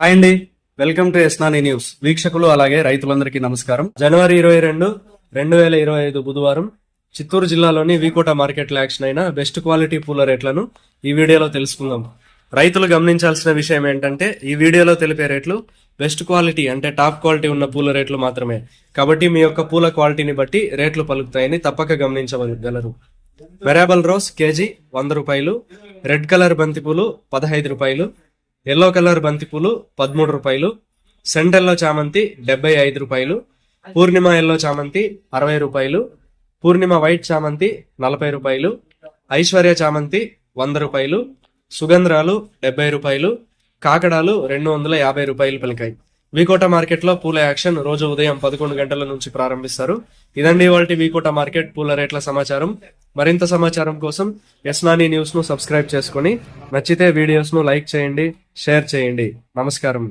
Hi అండి, welcome to ఎస్నాని news. వీక్షకులు అలాగే రైతులందరికీ నమస్కారం. జనవరి 22, 2025 బుధవారం చిత్తూరు జిల్లాలోని వీకోట మార్కెట్లో యాక్షన్ అయిన బెస్ట్ క్వాలిటీ పూల రేట్లను ఈ వీడియోలో తెలుసుకుందాం. రైతులు గమనించాల్సిన విషయం ఏంటంటే ఈ వీడియోలో తెలిపే రేట్లు బెస్ట్ క్వాలిటీ అంటే టాప్ క్వాలిటీ ఉన్న పూల రేట్లు మాత్రమే. కాబట్టి మీ యొక్క పూల క్వాలిటీని బట్టి రేట్లు పలుకుతాయని తప్పక గమనించగలరు. వెరాబల్ రోజ్ కేజీ 100 రూపాయలు, రెడ్ కలర్ బంతిపూలు 15 రూపాయలు, ఎల్లో కలర్ బంతిపూలు 13 రూపాయలు, సెంట్ ఎల్లో చామంతి 75 రూపాయలు, పూర్ణిమ ఎల్లో చామంతి 60 రూపాయలు, పూర్ణిమ వైట్ చామంతి 40 రూపాయలు, ఐశ్వర్య చామంతి 100 రూపాయలు, సుగంధ్రాలు 70 రూపాయలు, కాకడాలు 250 రూపాయలు పలికాయి. వీకోట మార్కెట్ లో పూల యాక్షన్ రోజు ఉదయం 11 గంటల నుంచి ప్రారంభిస్తారు. ఇదండి ఇవాల్టి వీకోట మార్కెట్ పూల రేట్ల సమాచారం. మరింత సమాచారం కోసం ఎస్నాని న్యూస్ ను సబ్స్క్రైబ్ చేసుకుని నచ్చితే వీడియోస్ ను లైక్ చేయండి, షేర్ చేయండి. నమస్కారం.